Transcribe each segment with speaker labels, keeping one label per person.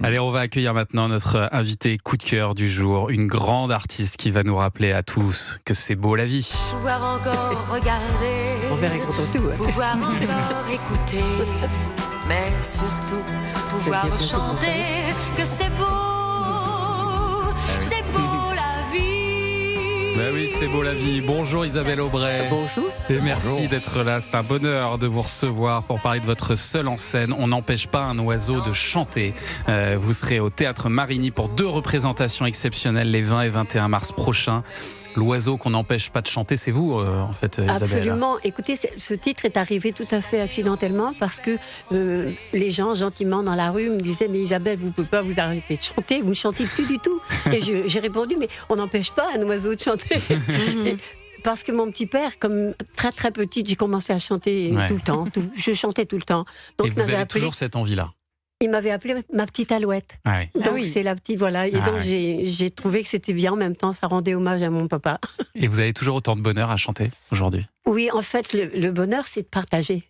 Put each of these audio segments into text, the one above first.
Speaker 1: Allez, on va accueillir maintenant notre invité coup de cœur du jour, une grande artiste qui va nous rappeler à tous que c'est beau la vie.
Speaker 2: Pouvoir encore regarder,
Speaker 3: On verrait contre tout.
Speaker 2: pouvoir encore écouter, mais surtout pouvoir chanter que c'est beau la vie.
Speaker 1: Ben oui, c'est beau la vie. Bonjour Isabelle Aubray.
Speaker 3: Bonjour.
Speaker 1: Et merci d'être là, c'est un bonheur de vous recevoir pour parler de votre seule en scène. On n'empêche pas un oiseau de chanter. Vous serez au Théâtre Marigny pour 2 représentations exceptionnelles les 20 et 21 mars prochains. L'oiseau qu'on n'empêche pas de chanter, c'est vous en fait, Isabelle.
Speaker 3: Absolument. Écoutez, ce titre est arrivé tout à fait accidentellement parce que les gens, gentiment dans la rue, me disaient « Mais Isabelle, vous ne pouvez pas vous arrêter de chanter, vous ne chantez plus du tout. » Et j'ai répondu « Mais on n'empêche pas un oiseau de chanter. » Parce que mon petit père, comme très très petite, j'ai commencé à chanter tout le temps. Je chantais tout le temps. Donc,
Speaker 1: Et vous avez toujours cette envie-là.
Speaker 3: Il m'avait appelé ma petite Alouette.
Speaker 1: Ouais.
Speaker 3: Donc c'est la petite, voilà. Et donc j'ai trouvé que c'était bien. En même temps, ça rendait hommage à mon papa.
Speaker 1: Et vous avez toujours autant de bonheur à chanter aujourd'hui?
Speaker 3: Oui, en fait, le bonheur, c'est de partager.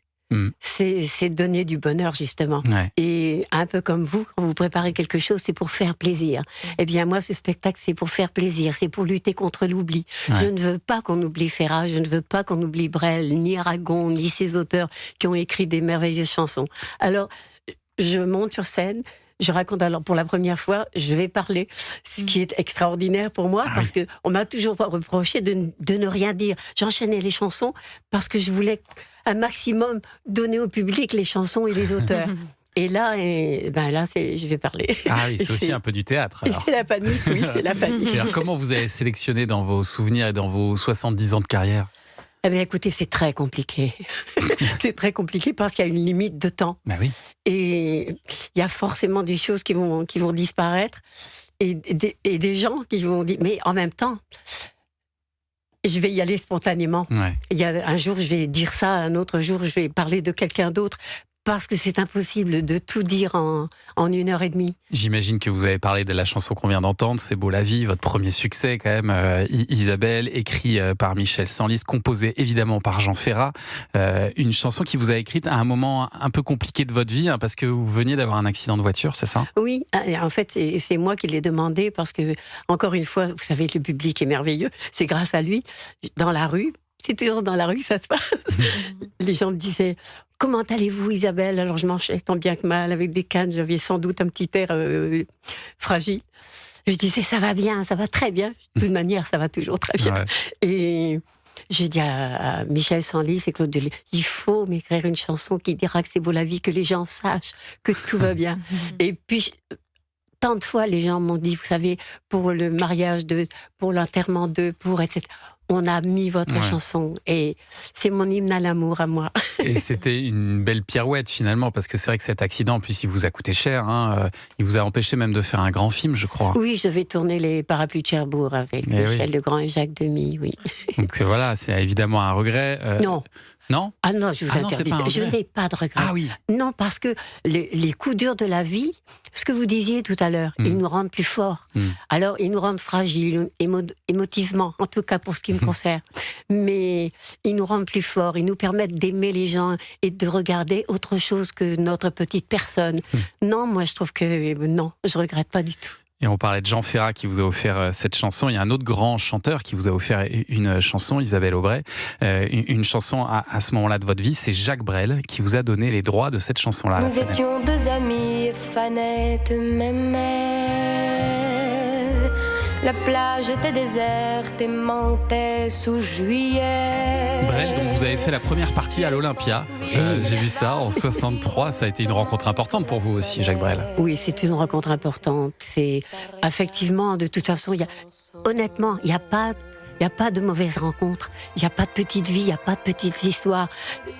Speaker 3: C'est de donner du bonheur, justement.
Speaker 1: Ouais.
Speaker 3: Et un peu comme vous, quand vous préparez quelque chose, c'est pour faire plaisir. Eh bien, moi, ce spectacle, c'est pour faire plaisir. C'est pour lutter contre l'oubli.
Speaker 1: Ouais.
Speaker 3: Je ne veux pas qu'on oublie Ferrat, je ne veux pas qu'on oublie Brel, ni Aragon, ni ces auteurs qui ont écrit des merveilleuses chansons. Alors, je monte sur scène, je raconte, alors pour la première fois, je vais parler, ce qui est extraordinaire pour moi, parce que on m'a toujours reproché de ne rien dire. J'enchaînais les chansons parce que je voulais un maximum donner au public les chansons et les auteurs. Et là, je vais parler.
Speaker 1: Ah oui, c'est aussi un peu du théâtre.
Speaker 3: Et c'est la panique, oui, c'est la panique.
Speaker 1: Et alors, comment vous avez sélectionné dans vos souvenirs et dans vos 70 ans de carrière?
Speaker 3: Eh bien, écoutez, c'est très compliqué. C'est très compliqué parce qu'il y a une limite de temps.
Speaker 1: Ben oui.
Speaker 3: Et il y a forcément des choses qui vont disparaître et des gens qui vont dire, mais en même temps, je vais y aller spontanément.
Speaker 1: Ouais.
Speaker 3: Il y a un jour, je vais dire ça, un autre jour, je vais parler de quelqu'un d'autre. Parce que c'est impossible de tout dire en 1h30.
Speaker 1: J'imagine que vous avez parlé de la chanson qu'on vient d'entendre, C'est beau la vie, votre premier succès quand même, Isabelle, écrit par Michel Sanlis, composé évidemment par Jean Ferrat. Une chanson qui vous a écrite à un moment un peu compliqué de votre vie, hein, parce que vous veniez d'avoir un accident de voiture, c'est ça?
Speaker 3: Oui, en fait, c'est moi qui l'ai demandé parce que, encore une fois, vous savez, le public est merveilleux. C'est grâce à lui, dans la rue. C'est toujours dans la rue que ça se passe. Les gens me disaient « Comment allez-vous, Isabelle ?» Alors je marchais tant bien que mal avec des cannes. J'avais sans doute un petit air fragile. Je disais « Ça va bien, ça va très bien. » De toute manière, ça va toujours très bien.
Speaker 1: Ouais.
Speaker 3: Et j'ai dit à Michel Sanlis et Claude Delisle « Il faut m'écrire une chanson qui dira que c'est beau la vie, que les gens sachent que tout va bien. » Et puis... Tant de fois, les gens m'ont dit, vous savez, pour le mariage pour l'enterrement etc. On a mis votre chanson et c'est mon hymne à l'amour à moi.
Speaker 1: Et c'était une belle pirouette finalement, parce que c'est vrai que cet accident, en plus, il vous a coûté cher. Hein, il vous a empêché même de faire un grand film, je crois.
Speaker 3: Oui, je devais tourner Les Parapluies de Cherbourg avec Michel Legrand et Jacques Demy, oui.
Speaker 1: Donc voilà, c'est évidemment un regret.
Speaker 3: Non.
Speaker 1: Non?
Speaker 3: Ah non, je vous interdis. Je n'ai pas de regret.
Speaker 1: Ah oui.
Speaker 3: Non, parce que les coups durs de la vie, ce que vous disiez tout à l'heure, ils nous rendent plus forts. Alors, ils nous rendent fragiles, émotivement, en tout cas pour ce qui me concerne. Mais ils nous rendent plus forts, ils nous permettent d'aimer les gens et de regarder autre chose que notre petite personne. Non, moi je trouve que non, je regrette pas du tout.
Speaker 1: Et on parlait de Jean Ferrat qui vous a offert cette chanson. Il y a un autre grand chanteur qui vous a offert une chanson, Isabelle Aubray. Une chanson à ce moment-là de votre vie, c'est Jacques Brel qui vous a donné les droits de cette chanson-là.
Speaker 2: Nous étions 2 amis, fanettes, mémés. La plage était déserte et mentait sous juillet.
Speaker 1: Brel, dont vous avez fait la première partie à l'Olympia. J'ai vu ça en 63. Ça a été une rencontre importante pour vous aussi, Jacques Brel.
Speaker 3: Oui, c'est une rencontre importante. C'est effectivement, de toute façon, honnêtement, il n'y a pas de mauvaise rencontre. Il n'y a pas de petite vie, il n'y a pas de petites histoires.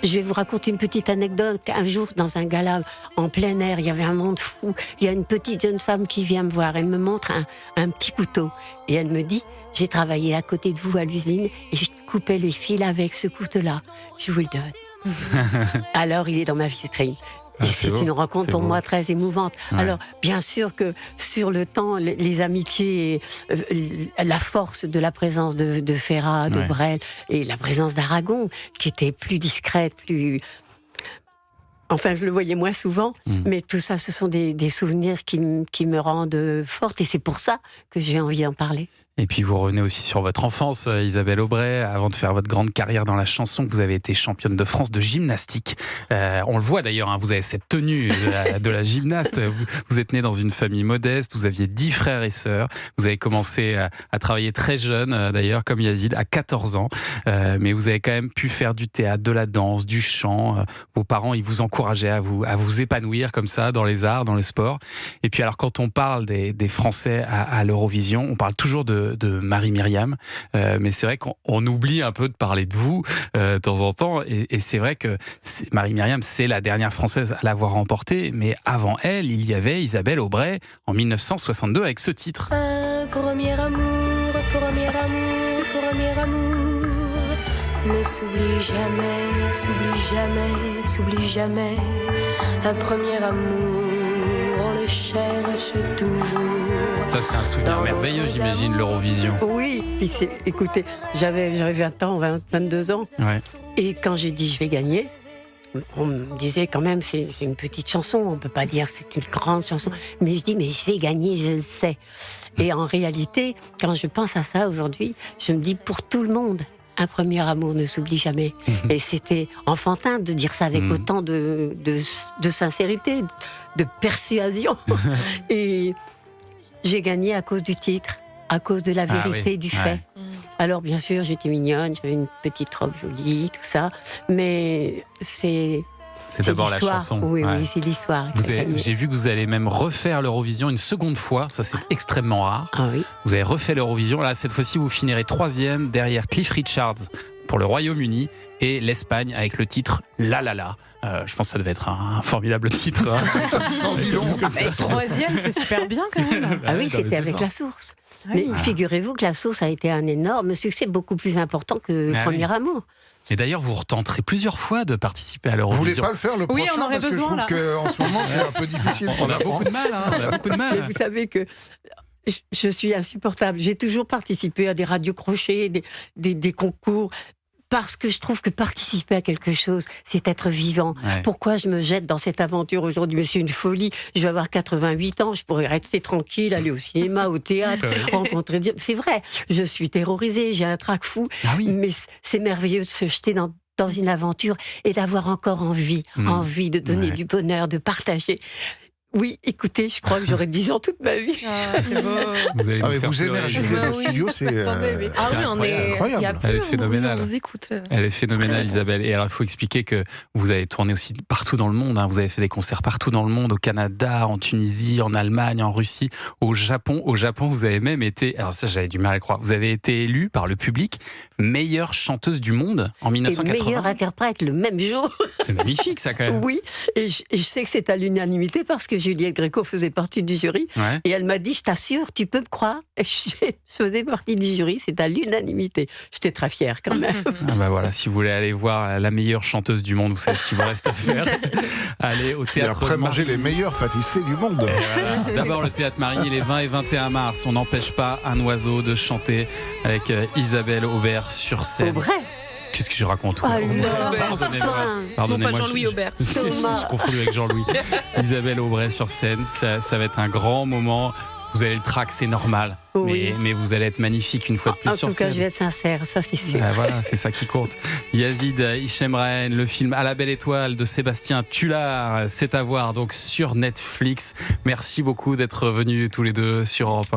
Speaker 3: Je vais vous raconter une petite anecdote. Un jour, dans un gala en plein air, il y avait un monde fou. Il y a une petite jeune femme qui vient me voir. Elle me montre un petit couteau. Et elle me dit, j'ai travaillé à côté de vous à l'usine et je coupais les fils avec ce couteau-là. Je vous le donne. Alors, il est dans ma vitrine. Et c'est une rencontre pour moi très émouvante. Ouais. Alors, bien sûr que sur le temps, les amitiés, la force de la présence de Ferrat, de Brel, et la présence d'Aragon, qui était plus discrète, plus... Enfin, je le voyais moins souvent, mais tout ça, ce sont des souvenirs qui me rendent forte, et c'est pour ça que j'ai envie d'en parler.
Speaker 1: Et puis vous revenez aussi sur votre enfance, Isabelle Aubray. Avant de faire votre grande carrière dans la chanson, vous avez été championne de France de gymnastique. On le voit d'ailleurs, hein, vous avez cette tenue de la gymnaste. Vous êtes née dans une famille modeste, vous aviez 10 frères et sœurs. Vous avez commencé à travailler très jeune, d'ailleurs, comme Yazid, à 14 ans. Mais vous avez quand même pu faire du théâtre, de la danse, du chant. Vos parents, ils vous encourageaient à vous épanouir comme ça dans les arts, dans le sport. Et puis alors, quand on parle des Français à l'Eurovision, on parle toujours de Marie-Myriam, mais c'est vrai qu'on oublie un peu de parler de vous de temps en temps, et c'est vrai que Marie-Myriam, c'est la dernière Française à l'avoir remportée, mais avant elle, il y avait Isabelle Aubray en 1962 avec ce titre.
Speaker 2: Un premier amour, premier amour, premier amour ne s'oublie jamais, s'oublie jamais, s'oublie jamais. Un premier amour, on le cherche toujours.
Speaker 1: Ça, c'est un souvenir merveilleux, j'imagine, l'Eurovision.
Speaker 3: Oui, puis écoutez, j'avais 20 ans, 22 ans,
Speaker 1: Ouais.
Speaker 3: et quand j'ai dit je vais gagner, on me disait quand même c'est une petite chanson, on peut pas dire que c'est une grande chanson, mais je dis mais je vais gagner, je le sais. Et en réalité, quand je pense à ça aujourd'hui, je me dis pour tout le monde, un premier amour ne s'oublie jamais. Et c'était enfantin de dire ça avec autant de sincérité, de persuasion. Et j'ai gagné à cause du titre, à cause de la vérité du fait. Alors bien sûr, j'étais mignonne, j'avais une petite robe jolie, tout ça, mais c'est
Speaker 1: d'abord la
Speaker 3: l'histoire.
Speaker 1: chanson.
Speaker 3: Oui,
Speaker 1: Ouais.
Speaker 3: oui, c'est l'histoire.
Speaker 1: J'ai vu que vous allez même refaire l'Eurovision une seconde fois, ça c'est extrêmement rare.
Speaker 3: Ah oui.
Speaker 1: Vous avez refait l'Eurovision, là cette fois-ci vous finirez 3e derrière Cliff Richards pour le Royaume-Uni et l'Espagne avec le titre La La La. Je pense que ça devait être un formidable titre.
Speaker 4: Troisième, c'est super bien quand même.
Speaker 3: Ah oui, c'était avec La Source. Mais figurez-vous que La Source a été un énorme succès, beaucoup plus important que Premier Amour.
Speaker 1: Et d'ailleurs, vous retenterez plusieurs fois de participer à l'Eurovision.
Speaker 5: Vous voulez pas le faire le prochain?
Speaker 4: Oui, on aurait
Speaker 5: parce que
Speaker 4: besoin,
Speaker 5: je trouve qu'en ce moment, c'est un peu difficile pour
Speaker 1: On a
Speaker 5: la
Speaker 1: beaucoup
Speaker 5: France.
Speaker 1: de mal, hein, on a beaucoup de
Speaker 3: Mais
Speaker 1: mal.
Speaker 3: vous savez que je suis insupportable. J'ai toujours participé à des radios crochets, des concours, parce que je trouve que participer à quelque chose, c'est être vivant.
Speaker 1: Ouais.
Speaker 3: Pourquoi je me jette dans cette aventure aujourd'hui? Mais c'est une folie. Je vais avoir 88 ans, je pourrais rester tranquille, aller au cinéma, au théâtre, rencontrer Dieu. C'est vrai, je suis terrorisée, j'ai un trac fou, mais c'est merveilleux de se jeter dans une aventure et d'avoir encore envie de donner du bonheur, de partager. Oui, écoutez, je crois que j'aurai 10 ans toute ma vie.
Speaker 4: C'est beau.
Speaker 1: Vous allez nous faire
Speaker 5: Vous
Speaker 1: pleurer.
Speaker 5: énergisez le studio, c'est...
Speaker 4: Ah oui, on est.
Speaker 5: incroyable.
Speaker 4: Il y a plus,
Speaker 1: Elle est phénoménale.
Speaker 4: On vous écoute.
Speaker 1: Elle est phénoménale, Isabelle. Et alors, il faut expliquer que vous avez tourné aussi partout dans le monde. Hein. Vous avez fait des concerts partout dans le monde, au Canada, en Tunisie, en Allemagne, en Russie, au Japon. Au Japon, vous avez même été, alors ça, j'avais du mal à le croire, vous avez été élue par le public meilleure chanteuse du monde en
Speaker 3: Et
Speaker 1: 1980.
Speaker 3: meilleur interprète le même jour.
Speaker 1: C'est magnifique, ça, quand même.
Speaker 3: Oui, et je sais que c'est à l'unanimité parce que Juliette Gréco faisait partie du jury.
Speaker 1: Ouais.
Speaker 3: Et elle m'a dit, je t'assure, tu peux me croire. Et je faisais partie du jury, c'est à l'unanimité. J'étais très fière quand même.
Speaker 1: Ah bah voilà, si vous voulez aller voir la meilleure chanteuse du monde, vous savez ce qu'il vous reste à faire. Allez au
Speaker 5: Et
Speaker 1: théâtre.
Speaker 5: après manger les meilleures pâtisseries du monde.
Speaker 1: Voilà. D'abord le théâtre Marigny les 20 et 21 mars. On n'empêche pas un oiseau de chanter avec Isabelle Aubert sur scène.
Speaker 3: Aubray.
Speaker 1: Qu'est-ce que je raconte?
Speaker 3: Ah,
Speaker 1: Pardonnez-moi.
Speaker 3: enfin.
Speaker 1: Pardonnez-moi.
Speaker 4: Non, pas Jean-Louis Aubert.
Speaker 1: Je confondu avec Jean-Louis. Isabelle Aubray sur scène, ça va être un grand moment. Vous avez le trac, c'est normal.
Speaker 3: Oui.
Speaker 1: Mais vous allez être magnifique une fois de plus
Speaker 3: En
Speaker 1: sur
Speaker 3: tout cas,
Speaker 1: scène.
Speaker 3: je vais être sincère, ça c'est sûr.
Speaker 1: Ah, voilà, c'est ça qui compte. Yazid Hichem-Rahen, le film À la belle étoile de Sébastien Tullard, c'est à voir donc sur Netflix. Merci beaucoup d'être venus tous les deux sur Europe 1.